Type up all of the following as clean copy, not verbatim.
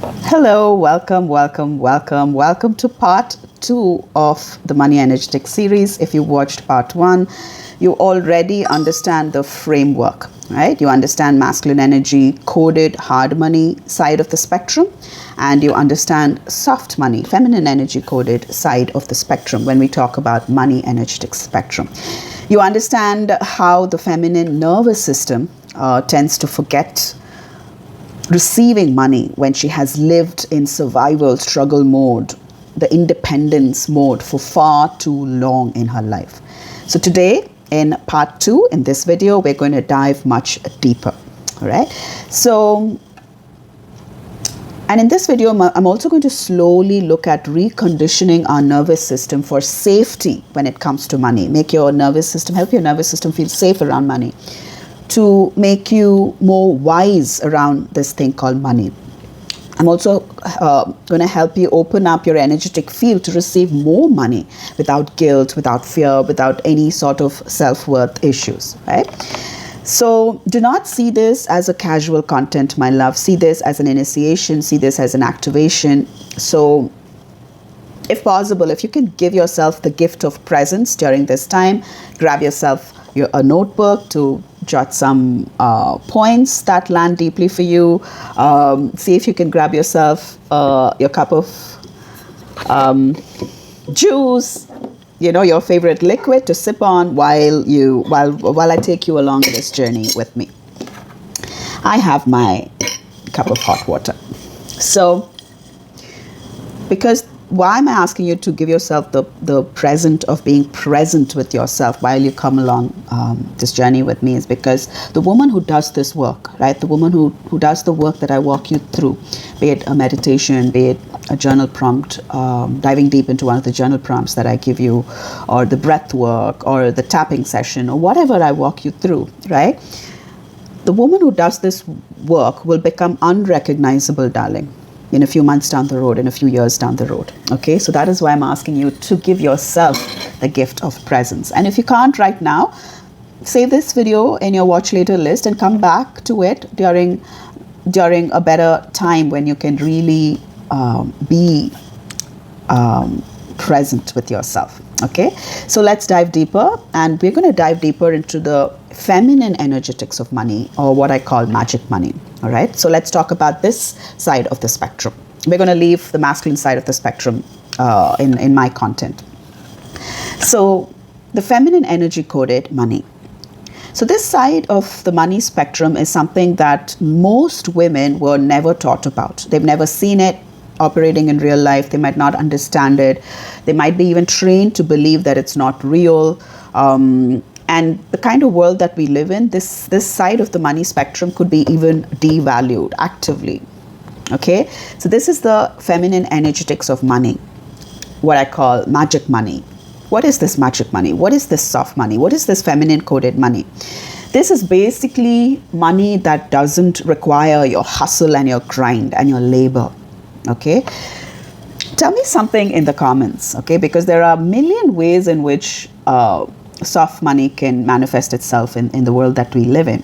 Hello, welcome to part 2 of the Money Energetic series. If you watched part 1, you already understand the framework, right? You understand masculine energy, coded hard money side of the spectrum, and you understand soft money, feminine energy coded side of the spectrum when we talk about money energetic spectrum. You understand how the feminine nervous system tends to forget receiving money when she has lived in survival struggle mode, the independence mode for far too long in her life. So today in part 2, in this video, we're going to dive much deeper. All right. So, and in this video, I'm also going to slowly look at reconditioning our nervous system for safety when it comes to money. Help your nervous system feel safe around money, to make you more wise around this thing called money. I'm also going to help you open up your energetic field to receive more money without guilt, without fear, without any sort of self-worth issues, right? So do not see this as a casual content, my love. See this as an initiation, see this as an activation. So if possible, if you can give yourself the gift of presence during this time, grab yourself a notebook to jot some points that land deeply for you. See if you can grab yourself your cup of juice, your favorite liquid to sip on while I take you along this journey with me. I have my cup of hot water. So, because why am I asking you to give yourself the present of being present with yourself while you come along this journey with me is because the woman who does this work, right? The woman who does the work that I walk you through, be it a meditation, be it a journal prompt, diving deep into one of the journal prompts that I give you, or the breath work, or the tapping session, or whatever I walk you through, right? The woman who does this work will become unrecognizable, darling, in a few months down the road, in a few years down the road. Okay, so that is why I'm asking you to give yourself the gift of presence. And if you can't right now, save this video in your watch later list and come back to it during a better time when you can really be present with yourself. Okay, so let's dive deeper, and we're going to dive deeper into the feminine energetics of money, or what I call magic money. All right, so let's talk about this side of the spectrum. We're going to leave the masculine side of the spectrum in my content. So the feminine energy coded money. So this side of the money spectrum is something that most women were never taught about. They've never seen it operating in real life. They might not understand it. They might be even trained to believe that it's not real. And the kind of world that we live in, this side of the money spectrum could be even devalued actively. Okay, so this is the feminine energetics of money, what I call magic money. What is this magic money? What is this soft money? What is this feminine coded money? This is basically money that doesn't require your hustle and your grind and your labor. Okay, tell me something in the comments, okay, because there are a million ways in which soft money can manifest itself in the world that we live in.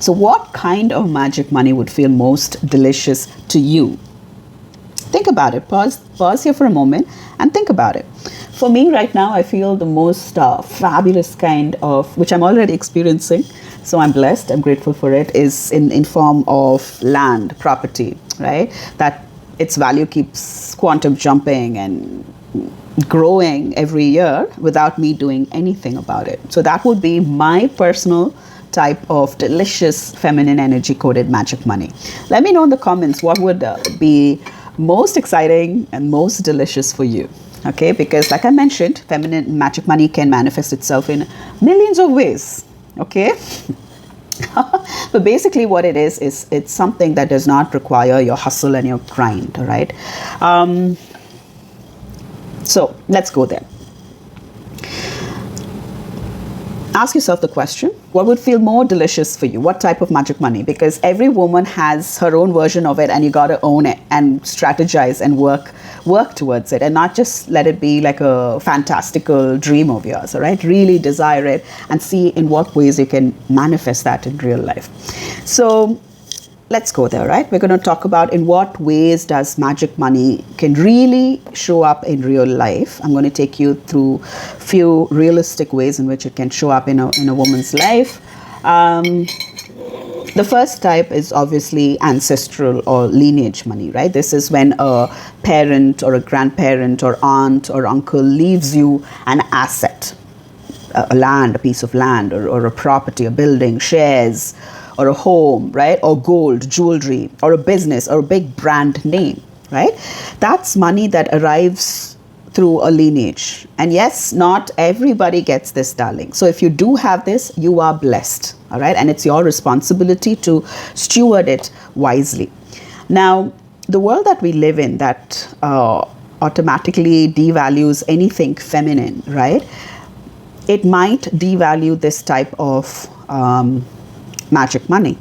So what kind of magic money would feel most delicious to you? Think about it. Pause here for a moment and think about it. For me right now, I feel the most fabulous kind of, which I'm already experiencing, so I'm blessed, I'm grateful for it, is in form of land, property, right? That its value keeps quantum jumping and growing every year without me doing anything about it. So that would be my personal type of delicious feminine energy coded magic money. Let me know in the comments what would be most exciting and most delicious for you. Okay, because like I mentioned, feminine magic money can manifest itself in millions of ways. Okay. But basically what it is it's something that does not require your hustle and your grind. All right. So let's go there. Ask yourself the question, what would feel more delicious for you? What type of magic money? Because every woman has her own version of it, and you got to own it and strategize and work towards it, and not just let it be like a fantastical dream of yours. All right, really desire it and see in what ways you can manifest that in real life. So let's go there, right? We're going to talk about in what ways does magic money can really show up in real life. I'm going to take you through few realistic ways in which it can show up in a woman's life. The first type is obviously ancestral or lineage money, right? This is when a parent or a grandparent or aunt or uncle leaves you an asset, a land, a piece of land, or a property, a building, shares, or a home, right? Or gold, jewelry, or a business, or a big brand name, right? That's money that arrives through a lineage. And yes, not everybody gets this, darling. So if you do have this, you are blessed, all right? And it's your responsibility to steward it wisely. Now, the world that we live in that automatically devalues anything feminine, right? It might devalue this type of magic money.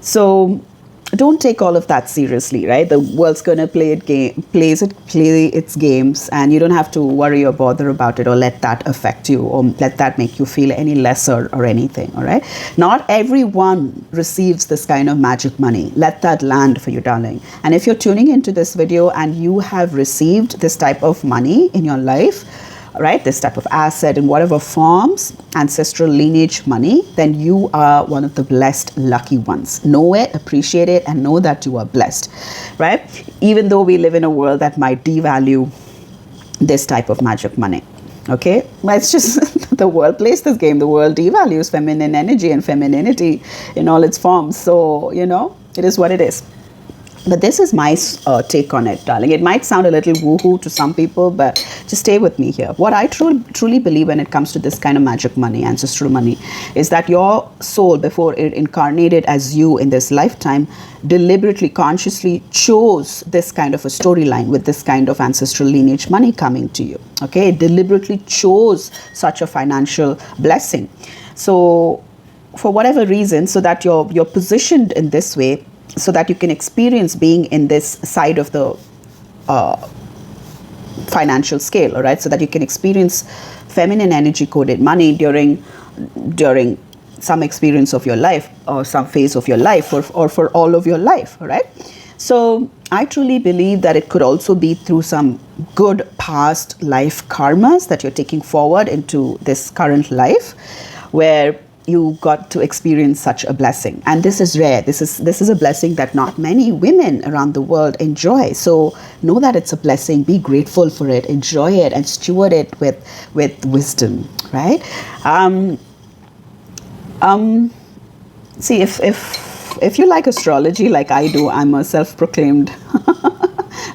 So don't take all of that seriously, right? The world's going to play its games, and you don't have to worry or bother about it or let that affect you or let that make you feel any lesser or anything, all right? Not everyone receives this kind of magic money. Let that land for you, darling. And if you're tuning into this video and you have received this type of money in your life, right, this type of asset in whatever forms, ancestral lineage money, then you are one of the blessed, lucky ones. Know it, appreciate it, and know that you are blessed, right? Even though we live in a world that might devalue this type of magic money, okay? Well, it's just the world plays this game. The world devalues feminine energy and femininity in all its forms. So, you know, it is what it is. But this is my take on it, darling. It might sound a little woohoo to some people, but just stay with me here. What I truly believe when it comes to this kind of magic money, ancestral money, is that your soul, before it incarnated as you in this lifetime, deliberately, consciously chose this kind of a storyline with this kind of ancestral lineage money coming to you. Okay, it deliberately chose such a financial blessing. So, for whatever reason, so that you're positioned in this way, so that you can experience being in this side of the financial scale, all right? So that you can experience feminine energy coded money during some experience of your life or some phase of your life or for all of your life, all right? So I truly believe that it could also be through some good past life karmas that you're taking forward into this current life, where you got to experience such a blessing. And this is rare. This is a blessing that not many women around the world enjoy. So know that it's a blessing. Be grateful for it. Enjoy it and steward it with wisdom, right? See, if you like astrology like I do, I'm a self-proclaimed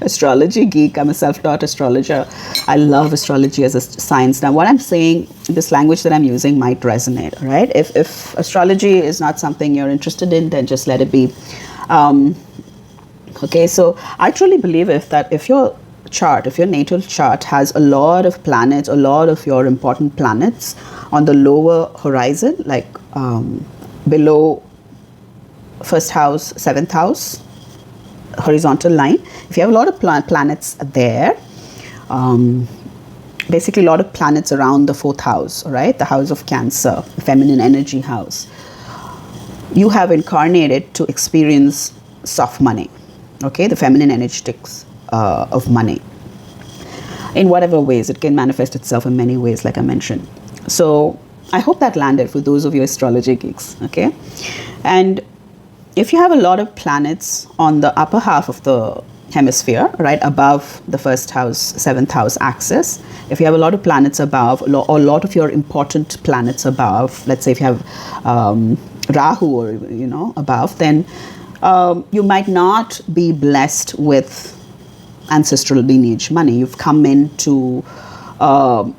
astrology geek. I'm a self-taught astrologer. I love astrology as a science. Now, what I'm saying, this language that I'm using might resonate, right? If astrology is not something you're interested in, then just let it be. Okay, so I truly believe if your natal chart has a lot of planets, a lot of your important planets on the lower horizon, like below first house, seventh house, horizontal line. If you have a lot of planets there, basically a lot of planets around the fourth house, all right, the house of Cancer, the feminine energy house, you have incarnated to experience soft money, okay, the feminine energetics of money. In whatever ways, it can manifest itself in many ways, like I mentioned. So I hope that landed for those of you astrology geeks, okay? And if you have a lot of planets on the upper half of the hemisphere, right, above the first house, seventh house axis, if you have a lot of planets above, or a lot of your important planets above, let's say if you have Rahu or, you know, above, then you might not be blessed with ancestral lineage money. You've come in to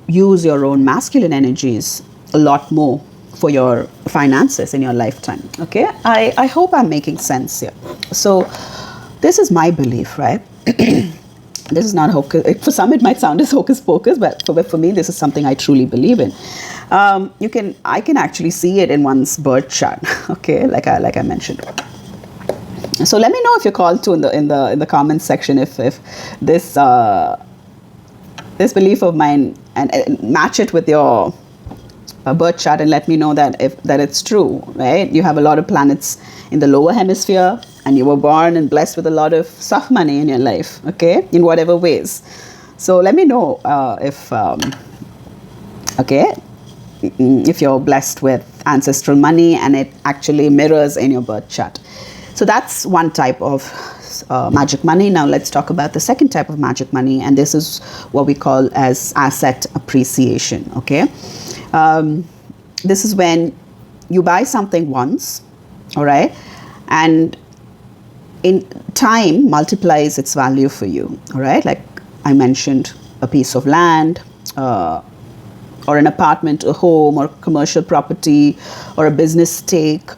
use your own masculine energies a lot more for your finances in your lifetime, okay? I hope I'm making sense here. So this is my belief, right? This is not hocus. For some, it might sound as hocus pocus, but for me, this is something I truly believe in. I can actually see it in one's birth chart, okay? Like I mentioned. So let me know if you're called to in the comments section if this this belief of mine and match it with your birth chart and let me know that if that it's true, right? You have a lot of planets in the lower hemisphere, and you were born and blessed with a lot of soft money in your life, okay, in whatever ways. So let me know if you're blessed with ancestral money and it actually mirrors in your birth chart. So that's one type of magic money. Now let's talk about the second type of magic money, and this is what we call as asset appreciation. Okay, this is when you buy something once, all right, and in time multiplies its value for you, all right. Like I mentioned, a piece of land, or an apartment, a home, or commercial property, or a business stake,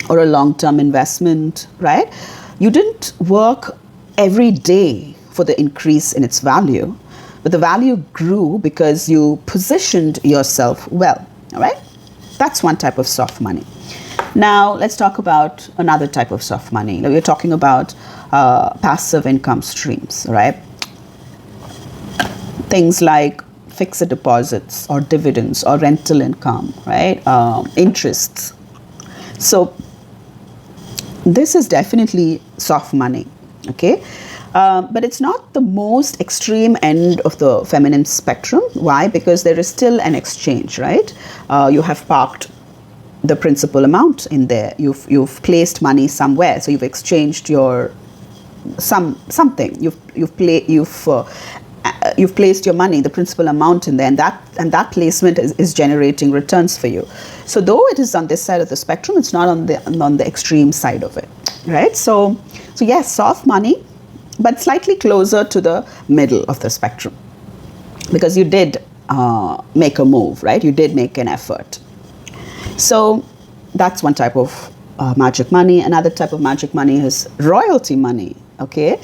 or a long-term investment, right? You didn't work every day for the increase in its value, but the value grew because you positioned yourself well, all right? That's one type of soft money. Now, let's talk about another type of soft money. We're talking about passive income streams, right? Things like fixed deposits or dividends or rental income, right? Interests. So this is definitely soft money, okay? But it's not the most extreme end of the feminine spectrum. Why? Because there is still an exchange, right? You have parked the principal amount in there. You've placed money somewhere, so you've exchanged your something. You've placed your money, the principal amount in there, and that placement is generating returns for you. So though it is on this side of the spectrum, it's not on the extreme side of it, right? So yes, soft money, but slightly closer to the middle of the spectrum, because you did make a move, right? You did make an effort. So that's one type of magic money. Another type of magic money is royalty money, okay?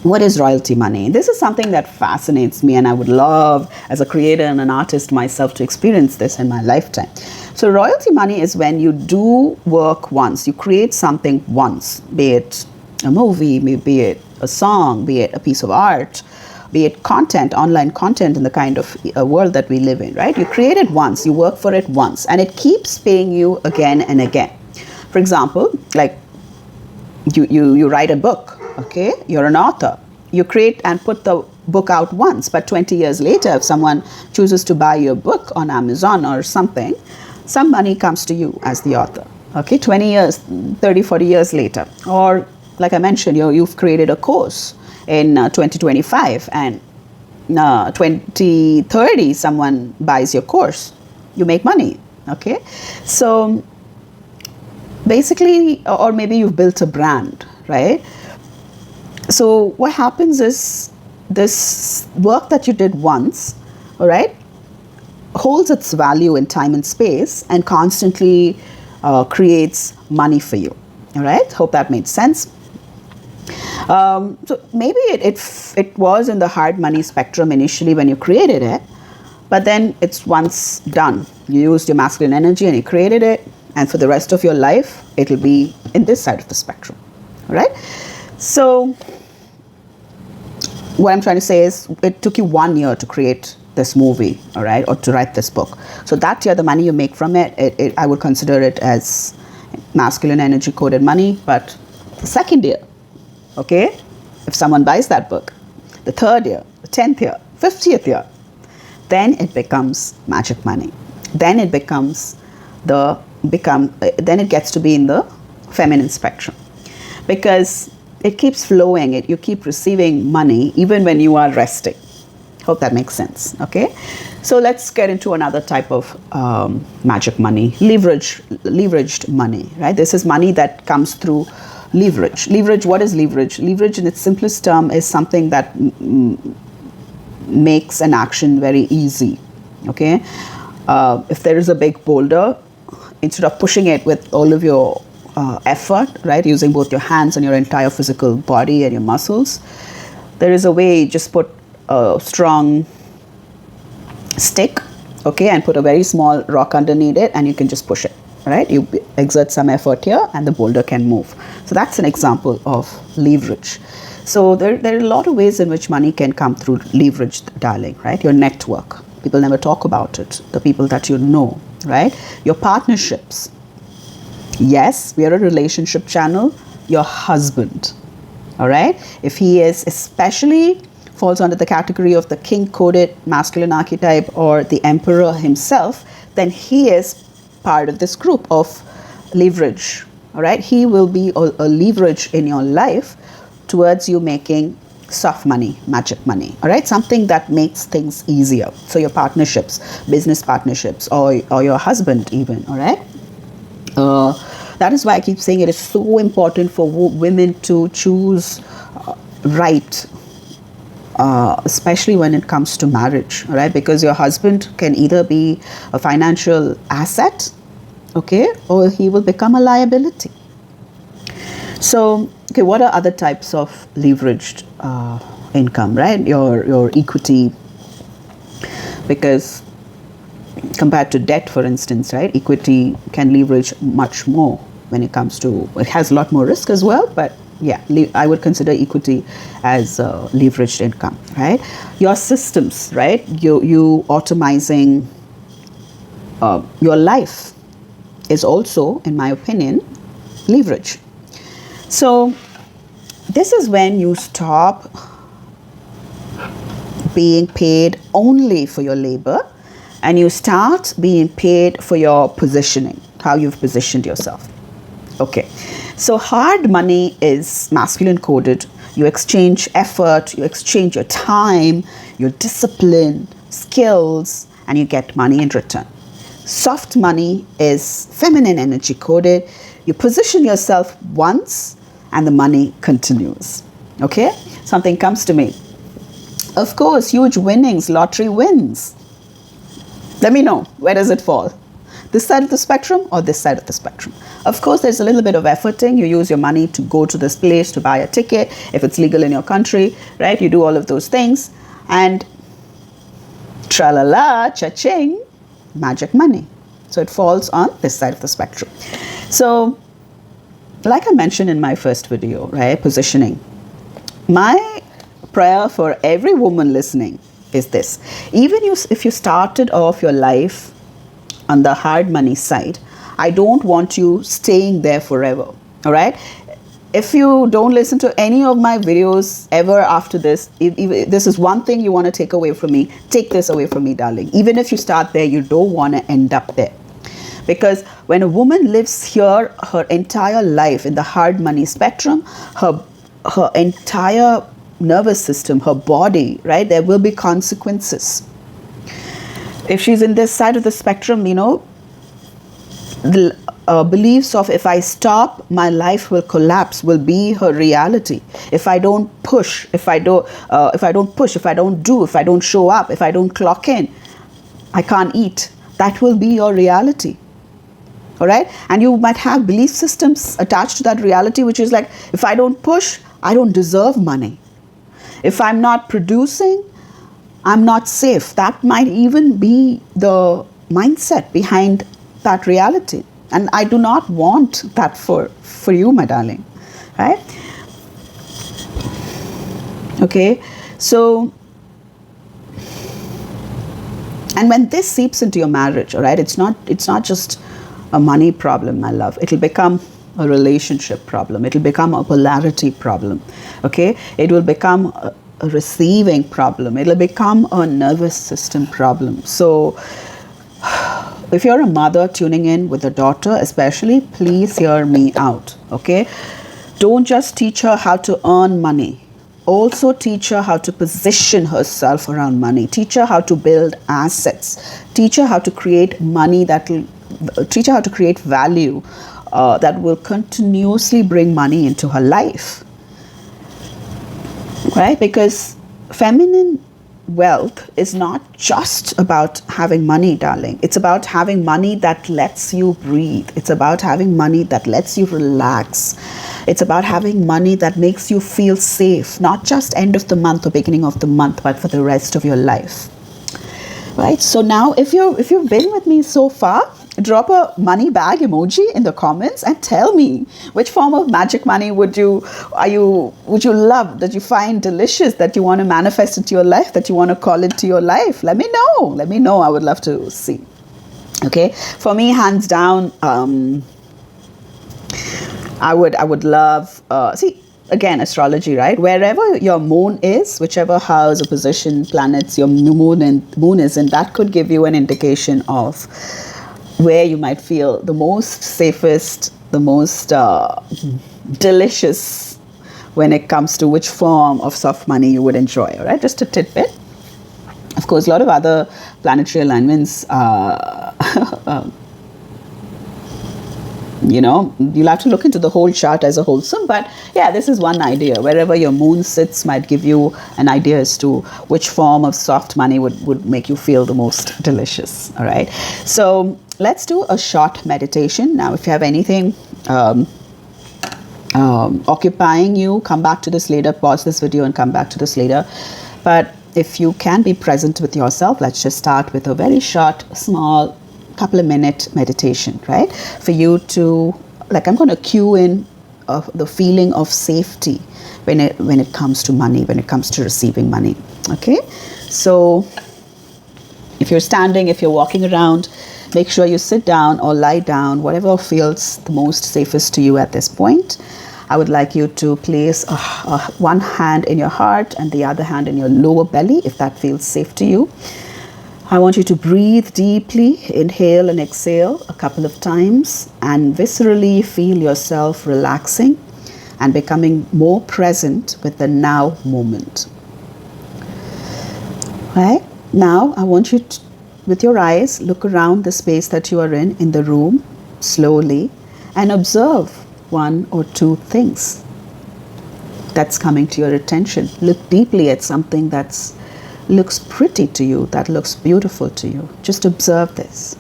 What is royalty money? This is something that fascinates me, and I would love, as a creator and an artist myself, to experience this in my lifetime. So royalty money is when you do work once, you create something once, be it a movie, be it a song, be it a piece of art, be it content, online content in the kind of world that we live in, right? You create it once, you work for it once, and it keeps paying you again and again. For example, like you write a book, okay? You're an author. You create and put the book out once, but 20 years later, if someone chooses to buy your book on Amazon or something, some money comes to you as the author, okay? 20 years, 30, 40 years later. Or like I mentioned, you've created a course in 2025, and 2030, someone buys your course. You make money, okay? So basically, or maybe you've built a brand, right? So what happens is this work that you did once, all right, holds its value in time and space and constantly creates money for you, all right? Hope that made sense. So maybe it was in the hard money spectrum initially when you created it, but then it's once done. You used your masculine energy and you created it, and for the rest of your life, it'll be in this side of the spectrum, all right? So what I'm trying to say is it took you 1 year to create this movie, all right, or to write this book. So that year, the money you make from it, I would consider it as masculine energy coded money. But the second year, okay, if someone buys that book, the third year, the 10th year, 50th year, then it becomes magic money. Then it becomes then it gets to be in the feminine spectrum, because it keeps flowing. You keep receiving money even when you are resting. Hope that makes sense, okay? So let's get into another type of magic money, leveraged money, right? This is money that comes through leverage. Leverage, what is leverage? Leverage in its simplest term is something that makes an action very easy, okay? If there is a big boulder, instead of pushing it with all of your effort, right, using both your hands and your entire physical body and your muscles, there is a way. You just put a strong stick, okay, and put a very small rock underneath it, and you can just push it, right? You exert some effort here and the boulder can move. So that's an example of leverage. So there are a lot of ways in which money can come through leverage, darling, right? Your network, People never talk about it. The people that you know, right? Your partnerships. Yes, we are a relationship channel. Your husband, all right? If he is especially falls under the category of the king-coded masculine archetype or the emperor himself, then he is part of this group of leverage, all right? He will be a leverage in your life towards you making soft money, magic money, all right? Something that makes things easier. So your partnerships, business partnerships, or your husband even, all right? That is why I keep saying it is so important for women to choose right, especially when it comes to marriage, all right? Because your husband can either be a financial asset, okay, or he will become a liability. So, okay, what are other types of leveraged income, right? Your equity, because compared to debt, for instance, right, equity can leverage much more when it comes to, it has a lot more risk as well, but yeah, I would consider equity as leveraged income, right? Your systems, right? You automizing your life is also, in my opinion, leverage. So this is when you stop being paid only for your labor and you start being paid for your positioning, how you've positioned yourself. Okay, so hard money is masculine coded. You exchange effort, you exchange your time, your discipline, skills, and you get money in return. Soft money is feminine energy coded. You position yourself once and the money continues. Okay, something comes to me. Of course, huge winnings, lottery wins. Let me know, where does it fall? This side of the spectrum or this side of the spectrum? Of course, there's a little bit of efforting. You use your money to go to this place to buy a ticket, if it's legal in your country, right? You do all of those things. And tra-la-la, cha-ching, magic money. So it falls on this side of the spectrum. So, like I mentioned in my first video, right, positioning. My prayer for every woman listening is this. Even if you started off your life on the hard money side, I don't want you staying there forever, all right? If you don't listen to any of my videos ever after this, if this is one thing you want to take away from me, take this away from me, darling. Even if you start there, you don't want to end up there. Because when a woman lives here her entire life in the hard money spectrum, her entire nervous system, her body, right, there will be consequences. If she's in this side of the spectrum, you know, the beliefs of if I stop, my life will collapse will be her reality. If I don't push, if I don't do, if I don't show up, if I don't clock in, I can't eat. That will be your reality. All right? And you might have belief systems attached to that reality, which is like, if I don't push, I don't deserve money. If I'm not producing, I'm not safe. That might even be the mindset behind that reality. And I do not want that for you, my darling. Right? Okay. So, and when this seeps into your marriage, all right, it's not just a money problem, my love. It'll become a relationship problem. It'll become a polarity problem. Okay? It will become a receiving problem. It'll become a nervous system problem. So if you're a mother tuning in with a daughter especially, please hear me out. Okay? Don't just teach her how to earn money. Also teach her how to position herself around money. Teach her how to build assets. Teach her how to create money teach her how to create value that will continuously bring money into her life. Right? Because feminine wealth is not just about having money, darling. It's about having money that lets you breathe. It's about having money that lets you relax. It's about having money that makes you feel safe, not just end of the month or beginning of the month, but for the rest of your life. Right? So now, if you've been with me so far, drop a money bag emoji in the comments and tell me which form of magic money would you love, that you find delicious, that you want to manifest into your life, that you want to call into your life. Let me know. I would love to see. Okay, for me, hands down, I would love, see, again, astrology, right? Wherever your moon is, whichever house or position planets your moon is in, that could give you an indication of where you might feel the most safest, the most delicious when it comes to which form of soft money you would enjoy. All right, just a tidbit. Of course, a lot of other planetary alignments, you'll have to look into the whole chart as a wholesome. But yeah, this is one idea. Wherever your moon sits might give you an idea as to which form of soft money would make you feel the most delicious. All right. So let's do a short meditation. Now, if you have anything occupying you, come back to this later. Pause this video and come back to this later. But if you can be present with yourself, let's just start with a very short, small, couple of minute meditation, right? For you to, like, I'm going to cue in the feeling of safety when it comes to money, when it comes to receiving money. Okay, so if you're standing, if you're walking around, make sure you sit down or lie down, whatever feels the most safest to you at this point. I would like you to place one hand in your heart and the other hand in your lower belly, if that feels safe to you. I want you to breathe deeply, inhale and exhale a couple of times, and viscerally feel yourself relaxing and becoming more present with the now moment. Right? Now, I want you to, with your eyes, look around the space that you are in the room, slowly, and observe one or two things that's coming to your attention. Look deeply at something that's looks pretty to you, that looks beautiful to you. Just observe this.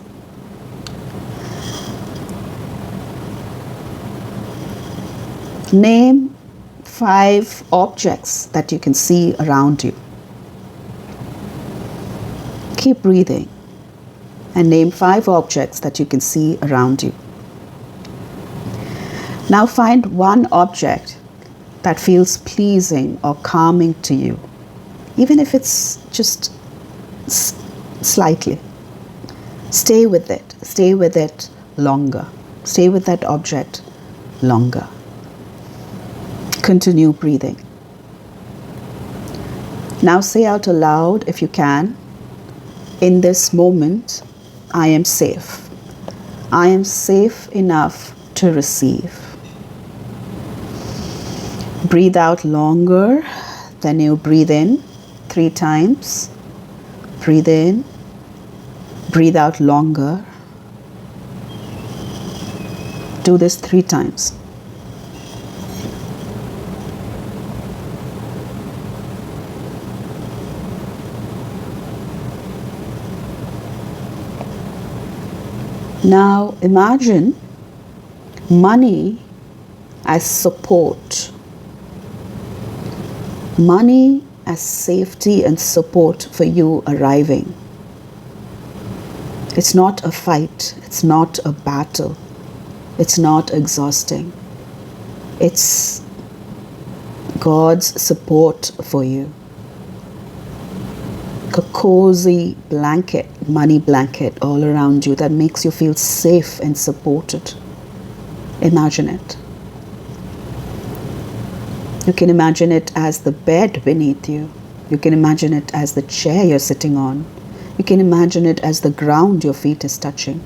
Name 5 objects that you can see around you. Keep breathing and name 5 objects that you can see around you. Now find one object that feels pleasing or calming to you, even if it's just slightly. Stay with it. Stay with it longer. Stay with that object longer. Continue breathing. Now say out aloud, if you can, in this moment, I am safe. I am safe enough to receive. Breathe out longer than you breathe in. 3 times. Breathe in. Breathe out longer. Do this 3 times. Now imagine money as support. Money as safety and support for you arriving. It's not a fight. It's not a battle. It's not exhausting. It's God's support for you. A cozy blanket, money blanket all around you that makes you feel safe and supported. Imagine it. You can imagine it as the bed beneath you. You can imagine it as the chair you're sitting on. You can imagine it as the ground your feet is touching.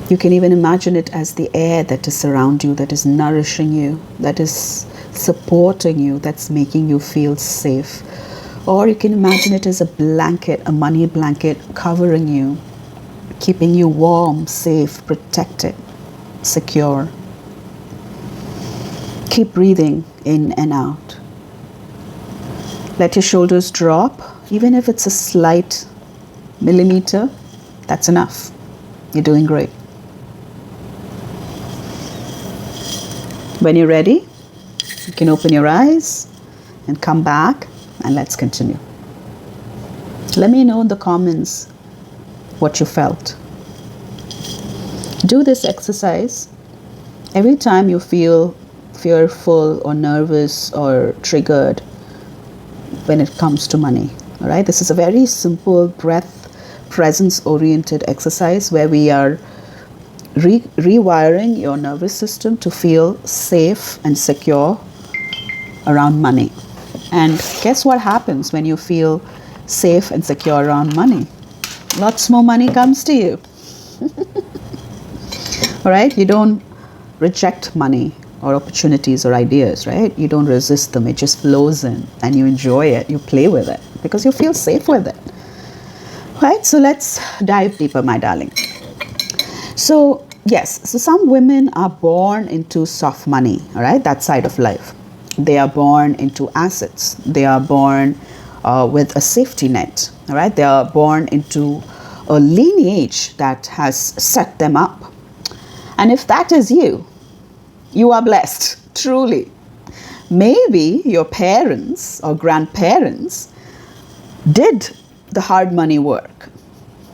You can even imagine it as the air that is around you, that is nourishing you, that is supporting you, that's making you feel safe. Or you can imagine it as a blanket, a money blanket covering you, keeping you warm, safe, protected, secure. Keep breathing in and out. Let your shoulders drop, even if it's a slight millimeter, that's enough. You're doing great. When you're ready, you can open your eyes and come back, and let's continue. Let me know in the comments what you felt. Do this exercise every time you feel fearful or nervous or triggered when it comes to money. All right, this is a very simple breath presence oriented exercise where we are rewiring your nervous system to feel safe and secure around money. And guess what happens when you feel safe and secure around money? Lots more money comes to you. All right, you don't reject money or opportunities or ideas, right? You don't resist them. It just flows in and you enjoy it. You play with it because you feel safe with it. Right, so let's dive deeper, my darling. So yes, so some women are born into soft money, all right, that side of life. They are born into assets. They are born with a safety net, all right. They are born into a lineage that has set them up. And if that is you, you are blessed, truly. Maybe your parents or grandparents did the hard money work,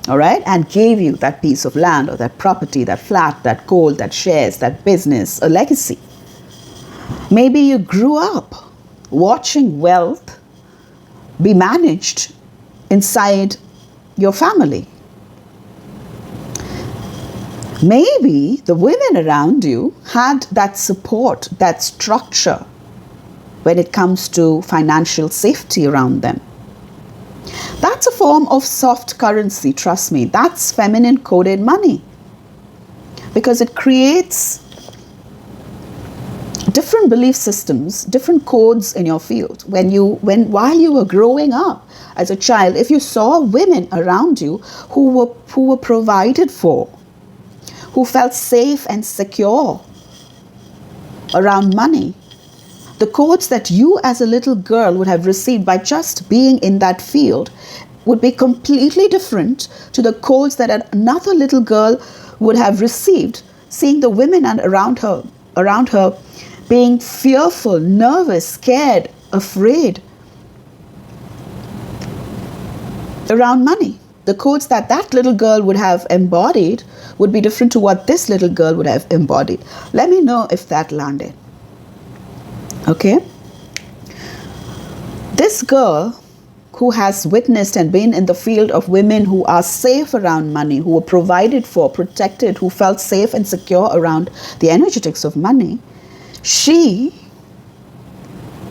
all right, and gave you that piece of land or that property, that flat, that gold, that shares, that business, a legacy. Maybe you grew up watching wealth be managed inside your family. Maybe the women around you had that support, that structure when it comes to financial safety around them. That's a form of soft currency, trust me. That's feminine coded money. Because it creates different belief systems, different codes in your field. While you were growing up as a child, if you saw women around you who were provided for, who felt safe and secure around money, the codes that you as a little girl would have received by just being in that field would be completely different to the codes that another little girl would have received, seeing the women around her being fearful, nervous, scared, afraid around money. The codes that little girl would have embodied would be different to what this little girl would have embodied. Let me know if that landed. Okay? This girl who has witnessed and been in the field of women who are safe around money, who were provided for, protected, who felt safe and secure around the energetics of money, she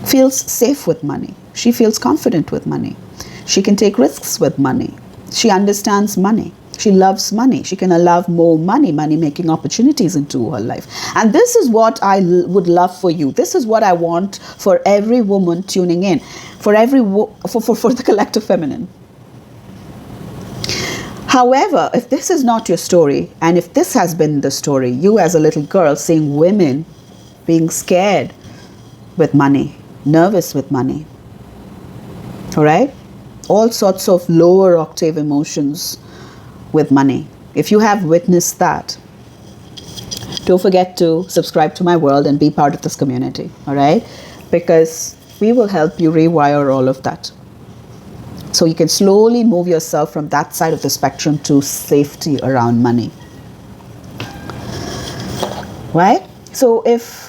feels safe with money. She feels confident with money. She can take risks with money. She understands money. She loves money. She can allow more money-making opportunities into her life. And this is what I would love for you. This is what I want for every woman tuning in, for the collective feminine. However, if this is not your story, and if this has been the story, you as a little girl seeing women being scared with money, nervous with money, all right? All sorts of lower octave emotions with money. If you have witnessed that, don't forget to subscribe to my world and be part of this community, all right? Because we will help you rewire all of that. So you can slowly move yourself from that side of the spectrum to safety around money. Right? So if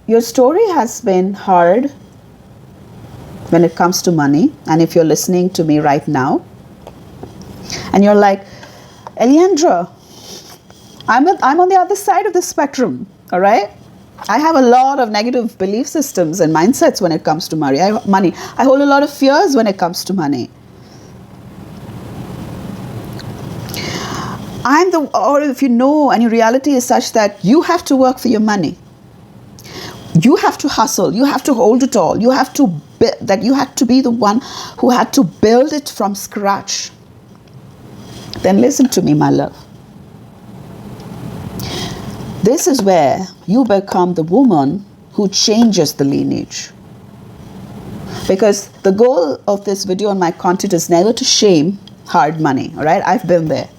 your story has been hard when it comes to money, and if you're listening to me right now, and you're like, Eliandra, I'm on the other side of the spectrum, all right? I have a lot of negative belief systems and mindsets when it comes to money. I hold a lot of fears when it comes to money. Or if you know and your reality is such that you have to work for your money. You have to hustle. You have to hold it all. You have to be the one who had to build it from scratch. Then listen to me, my love. This is where you become the woman who changes the lineage. Because the goal of this video and my content is never to shame hard money, all right? I've been there.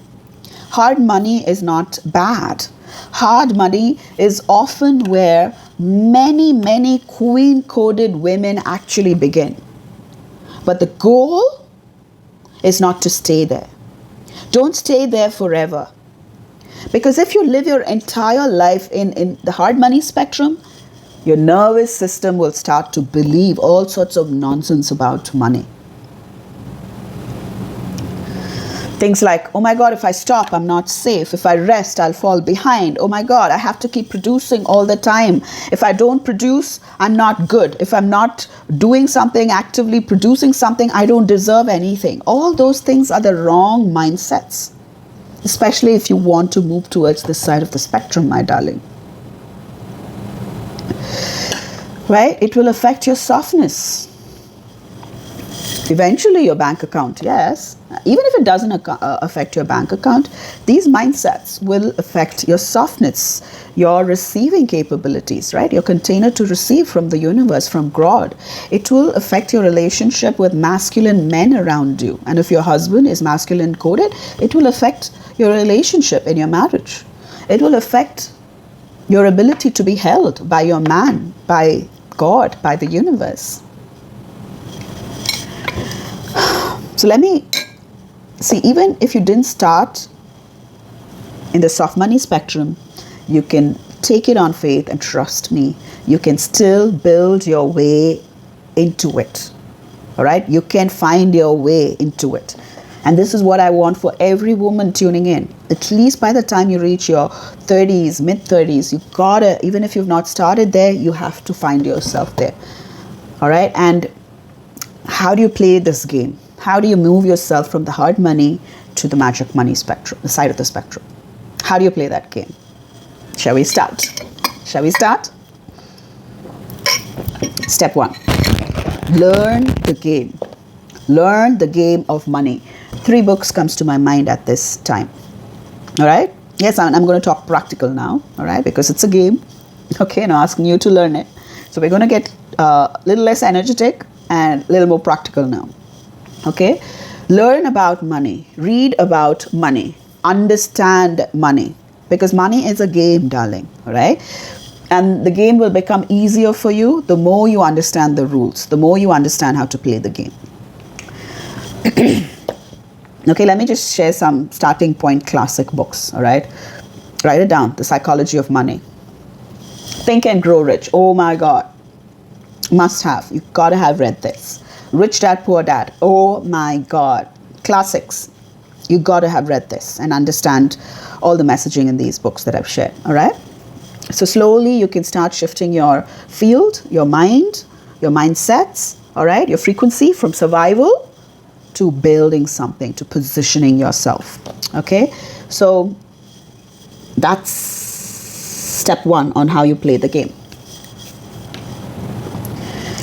Hard money is not bad. Hard money is often where many, many queen-coded women actually begin. But the goal is not to stay there. Don't stay there forever. Because if you live your entire life in the hard money spectrum, your nervous system will start to believe all sorts of nonsense about money. Things like, oh my God, if I stop, I'm not safe. If I rest, I'll fall behind. Oh my God, I have to keep producing all the time. If I don't produce, I'm not good. If I'm not doing something, actively producing something, I don't deserve anything. All those things are the wrong mindsets, especially if you want to move towards this side of the spectrum, my darling. Right? It will affect your softness. Eventually your bank account, yes. Even if it doesn't affect your bank account, these mindsets will affect your softness, your receiving capabilities, right? Your container to receive from the universe, from God. It will affect your relationship with masculine men around you. And if your husband is masculine coded, it will affect your relationship in your marriage. It will affect your ability to be held by your man, by God, by the universe. So let me see, even if you didn't start in the soft money spectrum, you can take it on faith and trust me, you can still build your way into it. All right? You can find your way into it. And this is what I want for every woman tuning in. At least by the time you reach your 30s, mid-30s, you gotta, even if you've not started there, you have to find yourself there. All right? And how do you play this game? How do you move yourself from the hard money to the magic money spectrum, the side of the spectrum? How do you play that game? Shall we start? Shall we start? Step 1. Learn the game. Learn the game of money. 3 books comes to my mind at this time. All right? Yes, I'm going to talk practical now. All right? Because it's a game. Okay, and I'm asking you to learn it. So we're going to get a little less energetic and a little more practical now. Okay? Learn about money. Read about money. Understand money. Because money is a game, darling. All right? And the game will become easier for you the more you understand the rules, the more you understand how to play the game. Okay, let me just share some starting point classic books. All right? Write it down. The Psychology of Money. Think and Grow Rich. Oh my God. Must have. You've got to have read this. Rich Dad, Poor Dad. Oh my God. Classics. You got to have read this and understand all the messaging in these books that I've shared. All right? So slowly you can start shifting your field, your mind, your mindsets, all right? Your frequency from survival to building something, to positioning yourself. Okay? So that's step 1 on how you play the game.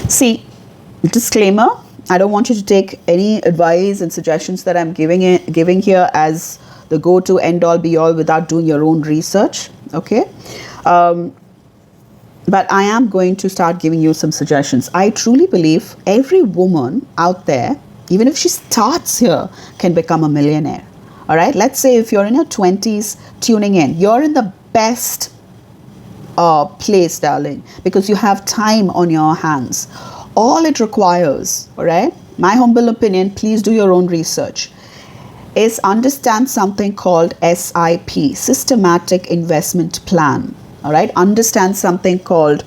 See, disclaimer, I don't want you to take any advice and suggestions that I'm giving here as the go-to end-all be-all without doing your own research, okay? But I am going to start giving you some suggestions. I truly believe every woman out there, even if she starts here, can become a millionaire, all right? Let's say if you're in your 20s tuning in, you're in the best place, darling, because you have time on your hands. All it requires, all right, my humble opinion, please do your own research, is understand something called SIP, Systematic Investment Plan, all right? Understand something called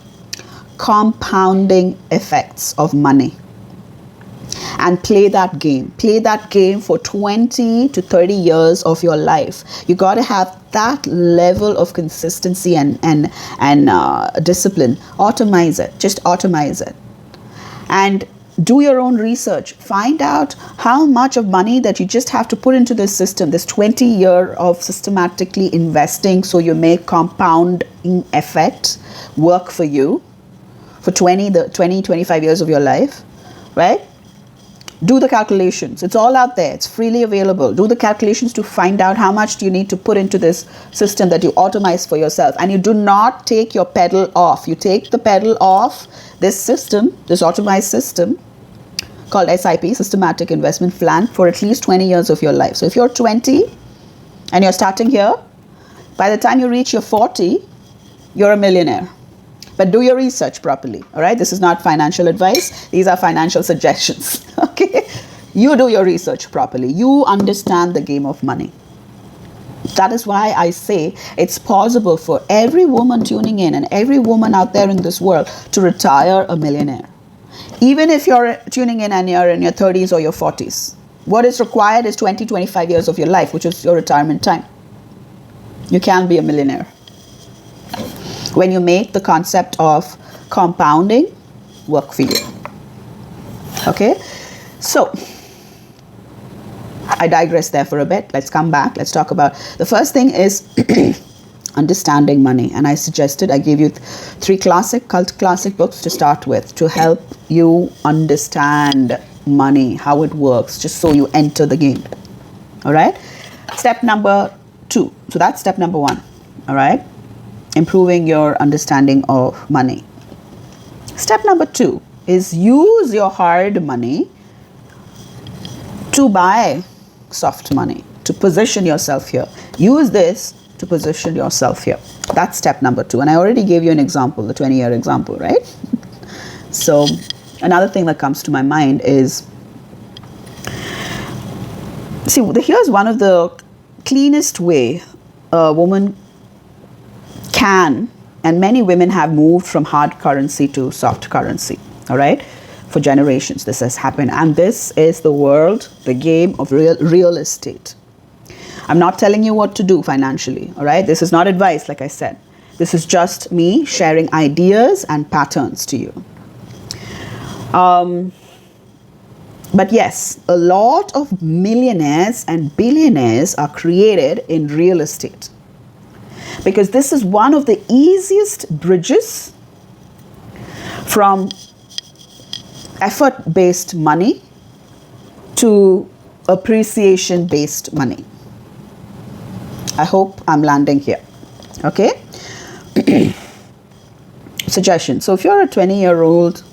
compounding effects of money and play that game. Play that game for 20 to 30 years of your life. You got to have that level of consistency and discipline. Automize it. Just automize it. And do your own research. Find out how much of money that you just have to put into this system, this 20 year of systematically investing so you make compounding effect work for you for 25 years of your life, right? Do the calculations. It's all out there. It's freely available. Do the calculations to find out how much do you need to put into this system that you automize for yourself. And you do not take your pedal off. You take the pedal off this system, this automized system called SIP, Systematic Investment Plan, for at least 20 years of your life. So if you're 20 and you're starting here, by the time you reach your 40, you're a millionaire. But do your research properly, all right? This is not financial advice. These are financial suggestions, okay? You do your research properly. You understand the game of money. That is why I say it's possible for every woman tuning in and every woman out there in this world to retire a millionaire. Even if you're tuning in and you're in your 30s or your 40s, what is required is 20, 25 years of your life, which is your retirement time. You can be a millionaire. When you make the concept of compounding work for you. Okay? So, I digress there for a bit. Let's come back. Let's talk about the first thing is understanding money. And I gave you three cult classic books to start with to help you understand money, how it works, just so you enter the game. All right? Step number 2. So that's step number 1. All right? Improving your understanding of money. Step number 2 is use your hard money to buy soft money, to position yourself here. Use this to position yourself here. That's step number 2. And I already gave you an example, the 20-year example, right? So another thing that comes to my mind is, here's one of the cleanest way a woman can, and many women have moved from hard currency to soft currency, all right? For generations, this has happened. And this is the game of real estate. I'm not telling you what to do financially, all right? This is not advice, like I said. This is just me sharing ideas and patterns to you. But yes, a lot of millionaires and billionaires are created in real estate. Because this is one of the easiest bridges from effort-based money to appreciation-based money. I hope I'm landing here. Okay? Suggestion. So if you're a 20-year-old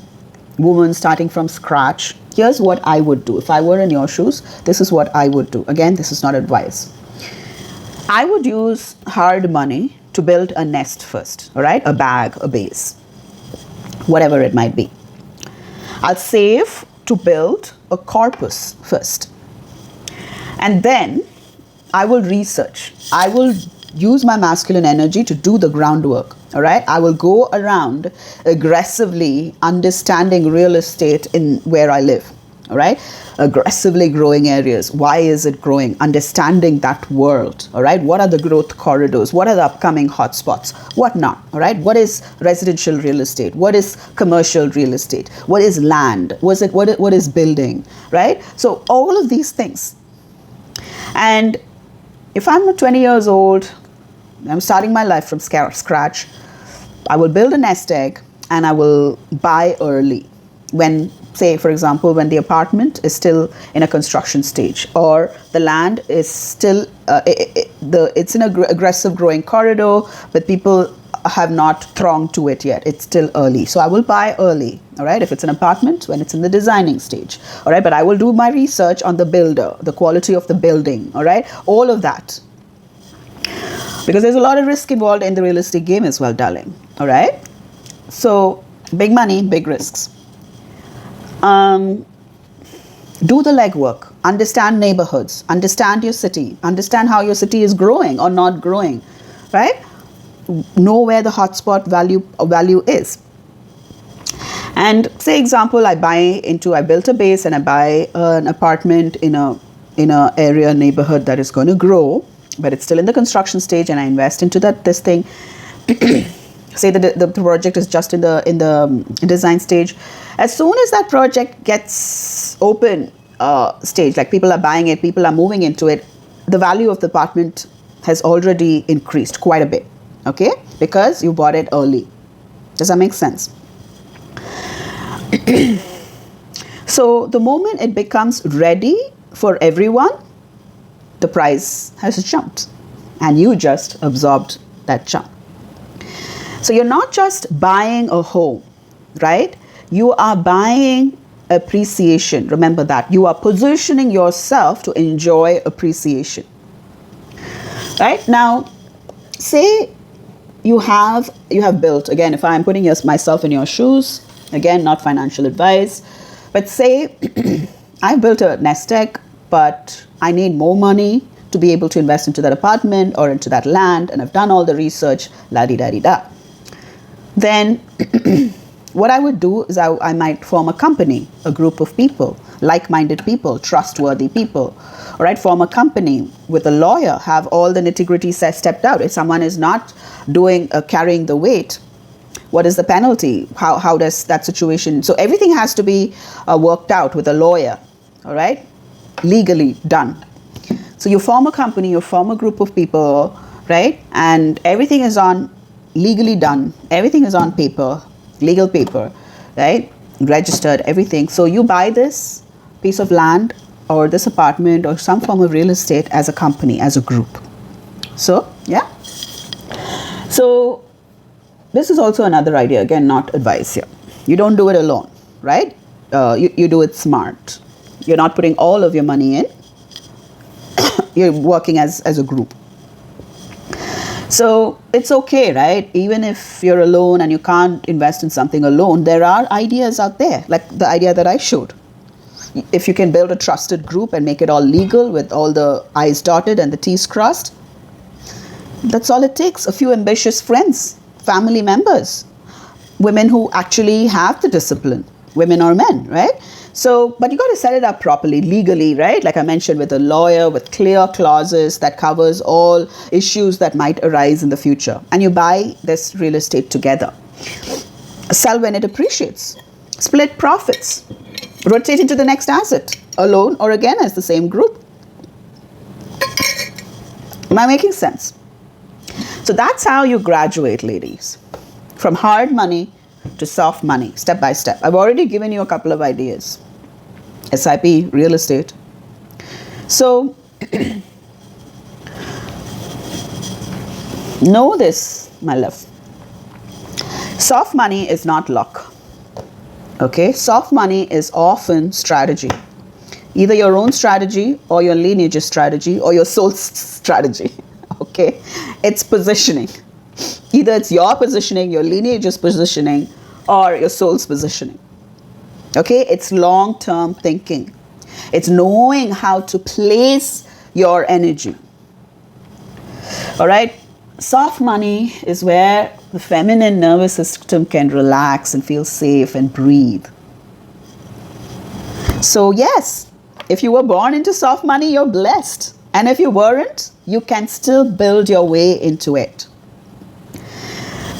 woman starting from scratch, here's what I would do. If I were in your shoes, this is what I would do. Again, this is not advice. I would use hard money to build a nest first, all right? A bag, a base, whatever it might be. I'll save to build a corpus first. And then I will research. I will use my masculine energy to do the groundwork. All right. I will go around aggressively understanding real estate in where I live. All right. Aggressively growing areas. Why is it growing? Understanding that world. All right. What are the growth corridors? What are the upcoming hotspots? What not? All right. What is residential real estate? What is commercial real estate? What is land? What is building? Right. So all of these things. And if I'm 20 years old, I'm starting my life from scratch, I will build a nest egg and I will buy early. When, say, for example, when the apartment is still in a construction stage or the land is still, it's in an aggressive growing corridor, but people have not thronged to it yet. It's still early. So I will buy early, all right? If it's an apartment, when it's in the designing stage, all right? But I will do my research on the builder, the quality of the building, all right? All of that. Because there's a lot of risk involved in the real estate game as well, darling, all right? So big money, big risks. Do the legwork, understand neighborhoods, understand your city, understand how your city is growing or not growing, right? Know where the hotspot value is. And say example, I built a base and I buy an apartment in a area neighborhood that is going to grow, but it's still in the construction stage, and I invest into this thing. Say that the project is just in the design stage. As soon as that project gets open stage, like people are buying it, people are moving into it, the value of the apartment has already increased quite a bit. Okay, because you bought it early. Does that make sense? So the moment it becomes ready for everyone, the price has jumped and you just absorbed that jump. So you're not just buying a home, right? You are buying appreciation. Remember that. You are positioning yourself to enjoy appreciation. Right? Now, say you have built, again, if I'm putting myself in your shoes, again, not financial advice, but say I built a nest egg, but I need more money to be able to invest into that apartment or into that land, and I've done all the research, la-di-da-di-da. Then what I would do is I might form a company, a group of people, like-minded people, trustworthy people, all right, form a company with a lawyer, have all the nitty-gritty stepped out. If someone is not carrying the weight, what is the penalty? How does that situation? So everything has to be worked out with a lawyer, all right, legally done. So you form a company, you form a group of people, right, and everything is on legally done. Everything is on paper, legal paper, right, registered, everything. So you buy this piece of land or this apartment or some form of real estate as a company, as a group. So yeah. So this is also another idea, again, not advice here. You don't do it alone, right? You do it smart. You're not putting all of your money in. You're working as a group. So it's okay, right? Even if you're alone and you can't invest in something alone, there are ideas out there, like the idea that I showed. If you can build a trusted group and make it all legal with all the I's dotted and the T's crossed, that's all it takes. A few ambitious friends, family members, women who actually have the discipline, women or men, right? So, but you got to set it up properly, legally, right? Like I mentioned, with a lawyer, with clear clauses that covers all issues that might arise in the future. And you buy this real estate together. Sell when it appreciates. Split profits. Rotate into the next asset, alone or again as the same group. Am I making sense? So that's how you graduate, ladies. From hard money to soft money, step by step. I've already given you a couple of ideas. SIP, real estate. So, know this, my love. Soft money is not luck. Okay? Soft money is often strategy. Either your own strategy or your lineage's strategy or your soul's strategy. Okay? It's positioning. Either it's your positioning, your lineage's positioning, or your soul's positioning. Okay? It's long-term thinking. It's knowing how to place your energy. All right? Soft money is where the feminine nervous system can relax and feel safe and breathe. So yes, if you were born into soft money, you're blessed. And if you weren't, you can still build your way into it.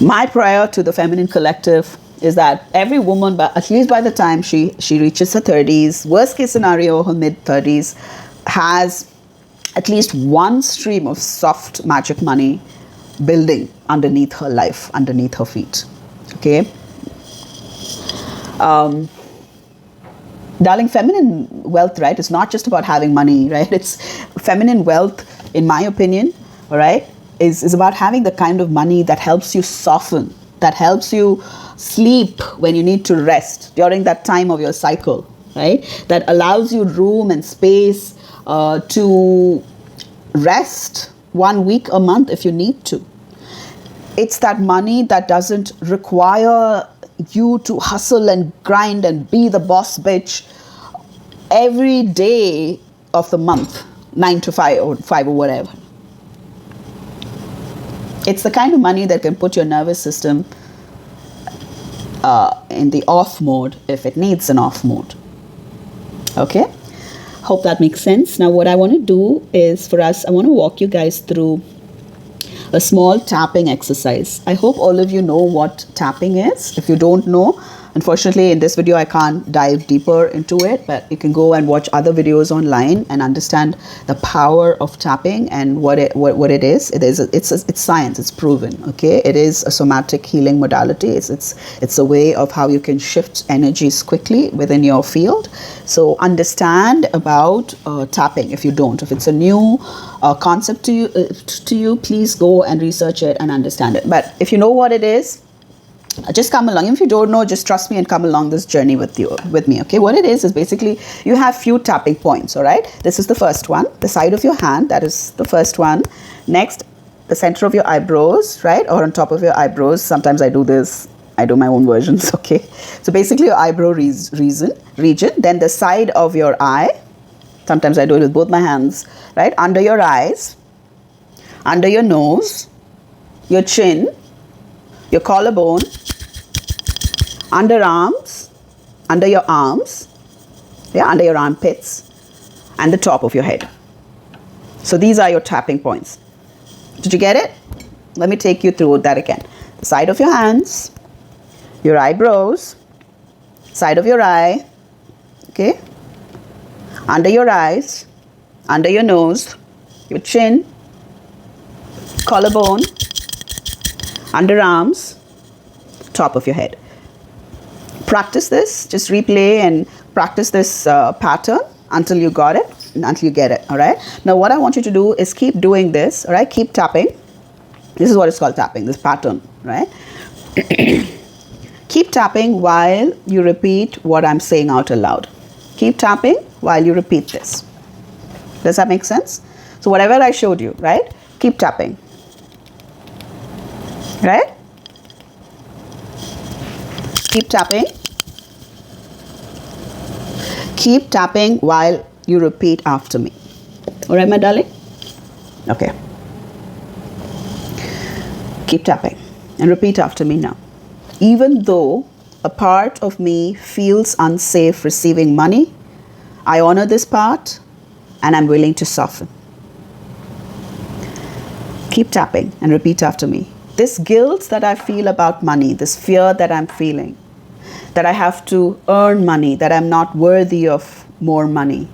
My prayer to the feminine collective is that every woman, at least by the time she reaches her 30s, worst case scenario, her mid-30s, has at least one stream of soft magic money building underneath her life, underneath her feet. Okay? Darling, feminine wealth, right? It's not just about having money, right? It's feminine wealth, in my opinion, all right, is about having the kind of money that helps you soften, that helps you sleep when you need to rest during that time of your cycle, right? That allows you room and space to rest 1 week, a month if you need to. It's that money that doesn't require you to hustle and grind and be the boss bitch every day of the month, 9 to 5 or 5 or whatever. It's the kind of money that can put your nervous system in the off mode if it needs an off mode. Okay? Hope that makes sense. Now what I want to do is for us, I want to walk you guys through a small tapping exercise. I hope all of you know what tapping is. If you don't know, unfortunately in this video I can't dive deeper into it, but you can go and watch other videos online and understand the power of tapping and what it is. It's science, it's proven. Okay, it is a somatic healing modality. It's a way of how you can shift energies quickly within your field. So understand about tapping. If you don't, if it's a new concept to you, please go and research it and understand it. But if you know what it is, just come along. If you don't know, just trust me and come along this journey with me. Okay, what it is basically you have few tapping points. All right, this is the first one, the side of your hand, that is the first one. Next, the center of your eyebrows, right, or on top of your eyebrows. Sometimes I do this, I do my own versions. Okay, so basically your eyebrow region, region, then the side of your eye. Sometimes I do it with both my hands, right? Under your eyes, under your nose, your chin, your collarbone, underarms, under your arms, yeah, under your armpits, and the top of your head. So these are your tapping points. Did you get it? Let me take you through that again. The side of your hands, your eyebrows, side of your eye, okay, under your eyes, under your nose, your chin, collarbone, underarms, top of your head. Practice this, just replay and practice this pattern until you got it, until you get it, all right? Now what I want you to do is keep doing this, all right? Keep tapping. This is what it's called tapping, this pattern, right? Keep tapping while you repeat what I'm saying out aloud. Keep tapping while you repeat this. Does that make sense? So whatever I showed you, right? Keep tapping. Right? Keep tapping. Keep tapping while you repeat after me. All right, my darling? Okay. Keep tapping and repeat after me now. Even though a part of me feels unsafe receiving money, I honor this part and I'm willing to soften. Keep tapping and repeat after me. This guilt that I feel about money, this fear that I'm feeling, that I have to earn money, that I'm not worthy of more money.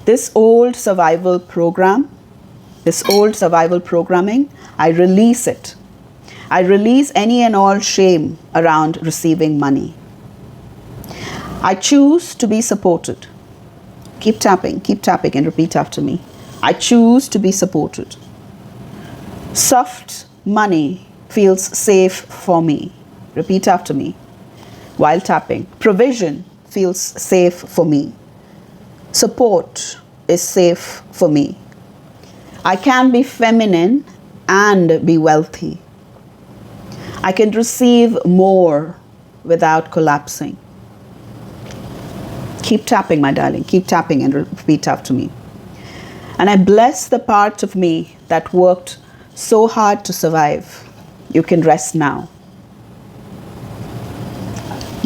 This old survival program, this old survival programming, I release it. I release any and all shame around receiving money. I choose to be supported. Keep tapping and repeat after me. I choose to be supported. Soft money feels safe for me. Repeat after me while tapping. Provision feels safe for me. Support is safe for me. I can be feminine and be wealthy. I can receive more without collapsing. Keep tapping, my darling. Keep tapping and repeat after me. And I bless the part of me that worked so hard to survive. You can rest now.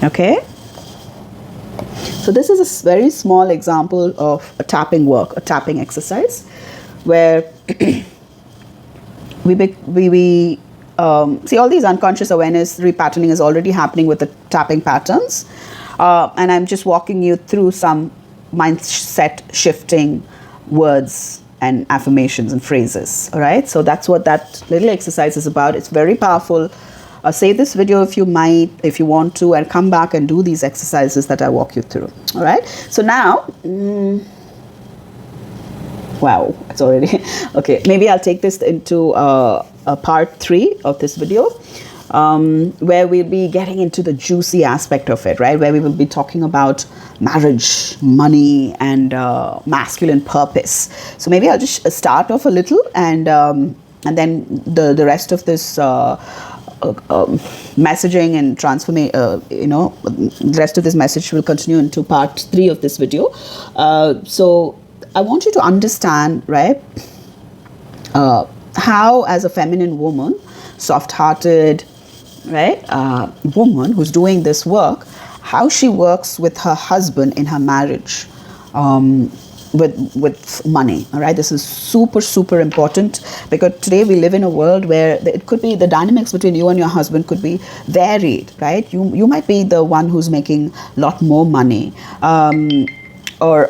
Okay? So this is a very small example of a tapping work, a tapping exercise, where we see all these unconscious awareness repatterning is already happening with the tapping patterns. And I'm just walking you through some mindset shifting words and affirmations and phrases. All right. So that's what that little exercise is about. It's very powerful. Save this video if you want to, and come back and do these exercises that I walk you through. All right. So now, wow, it's already okay. Maybe I'll take this into a part 3 of this video, where we'll be getting into the juicy aspect of it, right? Where we will be talking about marriage, money, and masculine purpose. So maybe I'll just start off a little, and then the rest of this messaging and transformation, the rest of this message will continue into part 3 of this video. So I want you to understand, right, how as a feminine woman, soft-hearted, right, woman who's doing this work, how she works with her husband in her marriage, with money. All right, this is super important, because today we live in a world where it could be the dynamics between you and your husband could be varied, right? You might be the one who's making a lot more money, or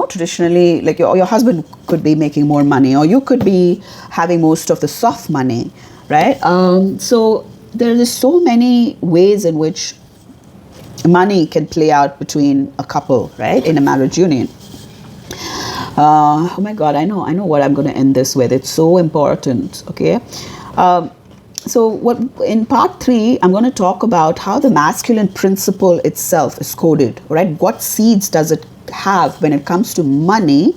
traditionally, like your husband could be making more money, or you could be having most of the soft money, right? So there is so many ways in which money can play out between a couple, right, in a marriage union. Oh my God, I know what I'm going to end this with. It's so important. Okay. So what in part 3, I'm going to talk about how the masculine principle itself is coded, right? What seeds does it have when it comes to money,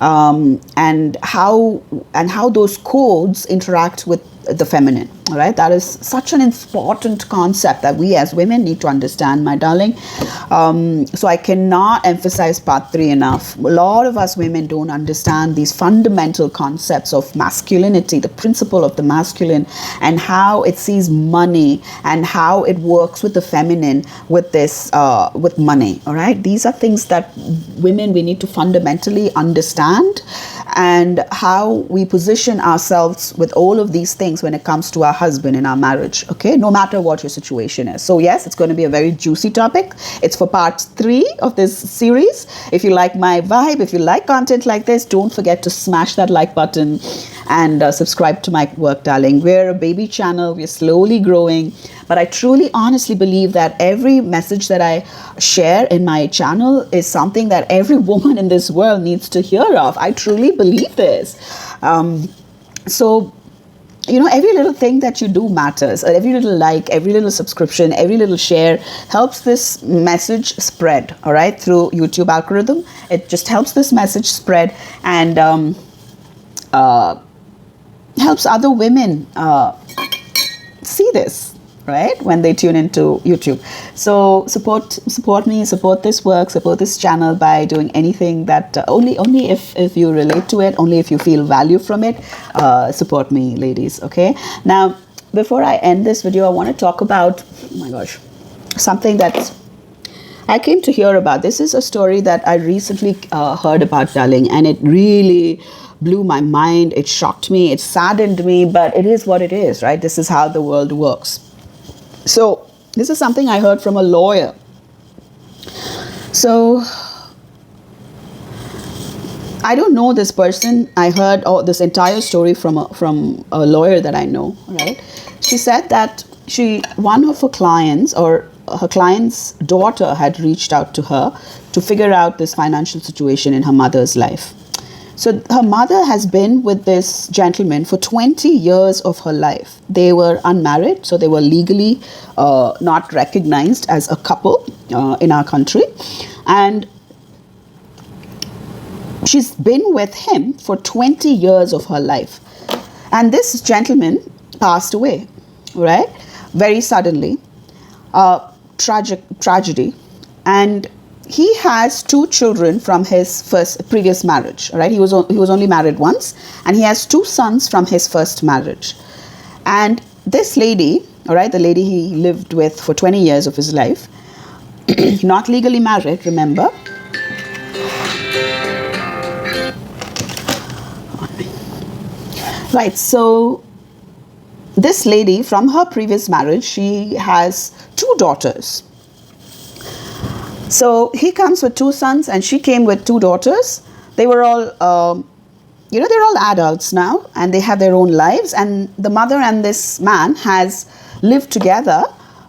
and how those codes interact with the feminine. All right, that is such an important concept that we as women need to understand, my darling. So I cannot emphasize part 3 enough. A lot of us women don't understand these fundamental concepts of masculinity, the principle of the masculine, and how it sees money and how it works with the feminine with this with money. All right, these are things that women, we need to fundamentally understand, and how we position ourselves with all of these things when it comes to our husband in our marriage, okay, no matter what your situation is. So yes, it's going to be a very juicy topic. It's for part 3 of this series. If you like my vibe, if you like content like this, don't forget to smash that like button and subscribe to my work, darling. We're a baby channel, we're slowly growing, but I truly honestly believe that every message that I share in my channel is something that every woman in this world needs to hear of. I truly believe this. So you know, every little thing that you do matters. Every little like, every little subscription, every little share helps this message spread, all right, through YouTube algorithm. It just helps this message spread, and helps other women see this, right, when they tune into YouTube. So support me, support this work, support this channel by doing anything that only if you relate to it, only if you feel value from it. Support me, ladies. Okay, now before I end this video, I want to talk about, oh my gosh, something that I came to hear about. This is a story that I recently heard about, darling, and it really blew my mind. It shocked me, it saddened me, but it is what it is, right? This is how the world works. So this is something I heard from a lawyer. So I don't know this person. I heard this entire story from a lawyer that I know, right? She said that one of her clients, or her client's daughter, had reached out to her to figure out this financial situation in her mother's life. So her mother has been with this gentleman for 20 years of her life. They were unmarried, so they were legally not recognized as a couple in our country. And she's been with him for 20 years of her life. And this gentleman passed away, right? Very suddenly. Tragedy. And he has 2 children from his previous marriage, right? He was only married once, and he has 2 sons from his first marriage. And this lady, all right, the lady he lived with for 20 years of his life, not legally married, remember. Right, so this lady, from her previous marriage, she has 2 daughters. So he comes with 2 sons, and she came with 2 daughters. They were all, they're all adults now, and they have their own lives. And the mother and this man has lived together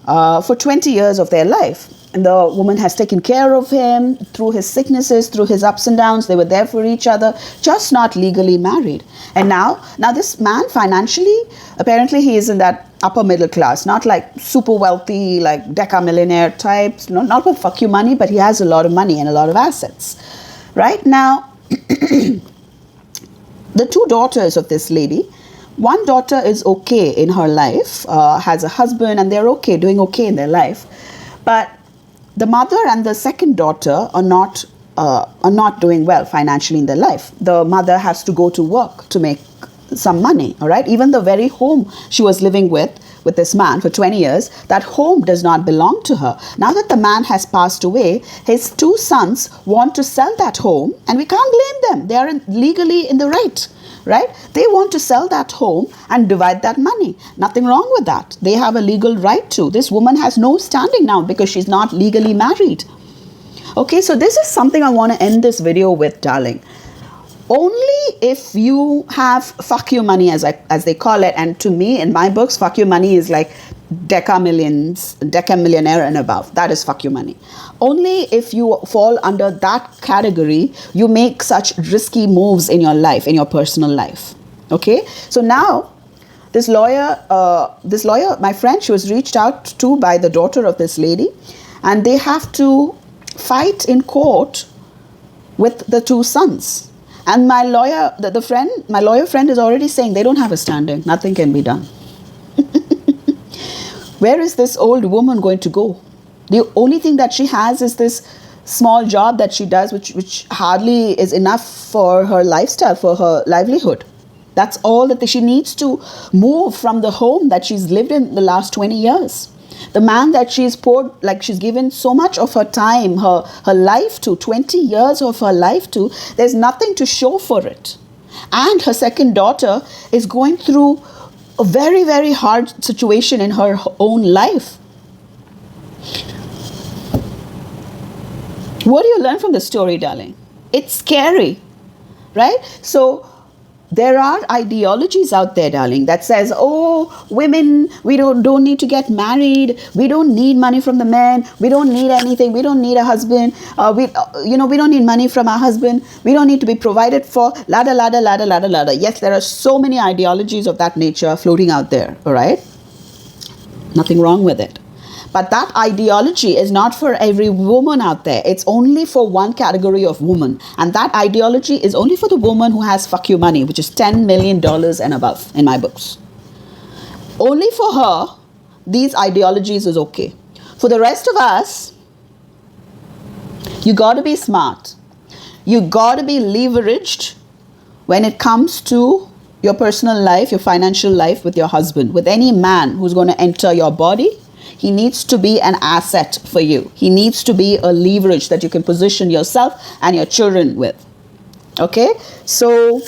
for 20 years of their life. And the woman has taken care of him through his sicknesses, through his ups and downs. They were there for each other, just not legally married. And now this man, financially, apparently he is in that upper middle class, not like super wealthy, like deca millionaire types, not with fuck you money, but he has a lot of money and a lot of assets. Right now, the 2 daughters of this lady, one daughter is okay in her life, has a husband, and they're okay, doing okay in their life. But the mother and the second daughter are not doing well financially in their life. The mother has to go to work to make some money, all right? Even the very home she was living with this man for 20 years, that home does not belong to her. Now that the man has passed away, his 2 sons want to sell that home, and we can't blame them. They are legally in the right. Right? They want to sell that home and divide that money. Nothing wrong with that. They have a legal right to. This woman has no standing now because she's not legally married. Okay, so this is something I want to end this video with, darling. Only if you have fuck you money, as they call it, and to me, in my books, fuck you money is like deca millionaire and above. That is fuck you money. Only if you fall under that category, you make such risky moves in your life, in your personal life. Okay, so now this lawyer, my friend, she was reached out to by the daughter of this lady, and they have to fight in court with the 2 sons. And my lawyer friend is already saying they don't have a standing. Nothing can be done. Where is this old woman going to go? The only thing that she has is this small job that she does, which hardly is enough for her lifestyle, for her livelihood. That's all that she needs to move from the home that she's lived in the last 20 years. The man that she's poured, like she's given so much of her time, her life to, 20 years of her life to, there's nothing to show for it. And her second daughter is going through a very, very hard situation in her own life. What do you learn from the story, darling? It's scary, right? So there are ideologies out there, darling, that says, oh, women, we don't need to get married. We don't need money from the men. We don't need anything. We don't need a husband. We don't need money from our husband. We don't need to be provided for. Ladder, ladder, ladder, ladder, ladder. Yes, there are so many ideologies of that nature floating out there, all right? Nothing wrong with it. But that ideology is not for every woman out there. It's only for one category of woman. And that ideology is only for the woman who has fuck you money, which is $10 million and above in my books. Only for her, these ideologies is okay. For the rest of us, you got to be smart. You got to be leveraged when it comes to your personal life, your financial life with your husband, with any man who's going to enter your body. He needs to be an asset for you. He needs to be a leverage that you can position yourself and your children with. Okay? So,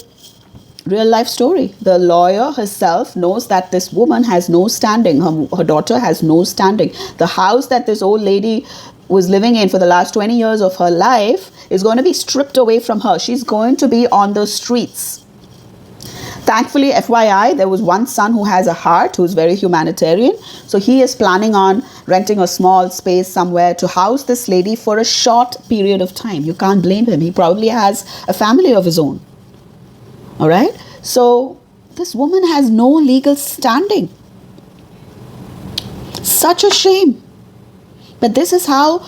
real life story. The lawyer herself knows that this woman has no standing. Her daughter has no standing. The house that this old lady was living in for the last 20 years of her life is going to be stripped away from her. She's going to be on the streets. Thankfully, FYI, there was one son who has a heart, who's very humanitarian. So he is planning on renting a small space somewhere to house this lady for a short period of time. You can't blame him. He probably has a family of his own. All right? So this woman has no legal standing. Such a shame. But this is how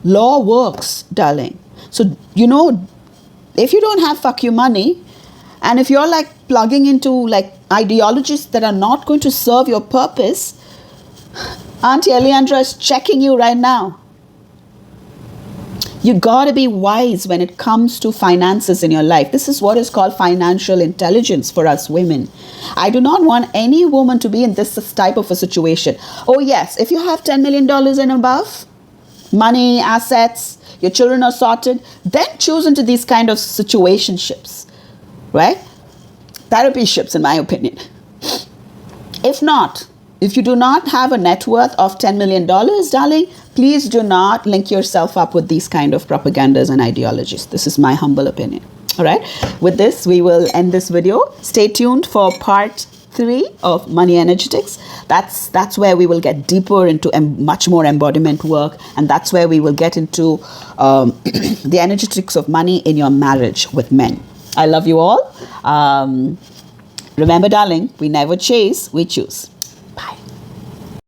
law works, darling. So, if you don't have fuck you money, and if you're like plugging into like ideologies that are not going to serve your purpose, Auntie Eliandra is checking you right now. You got to be wise when it comes to finances in your life. This is what is called financial intelligence for us women. I do not want any woman to be in this type of a situation. Oh yes, if you have $10 million and above, money, assets, your children are sorted, then choose into these kind of situationships. Right? Therapy ships, in my opinion. If not, if you do not have a net worth of $10 million, darling, please do not link yourself up with these kind of propagandas and ideologies. This is my humble opinion. All right. With this, we will end this video. Stay tuned for part 3 of Money Energetics. That's where we will get deeper into much more embodiment work, and that's where we will get into the energetics of money in your marriage with men. I love you all. Remember, darling, we never chase, we choose. Bye.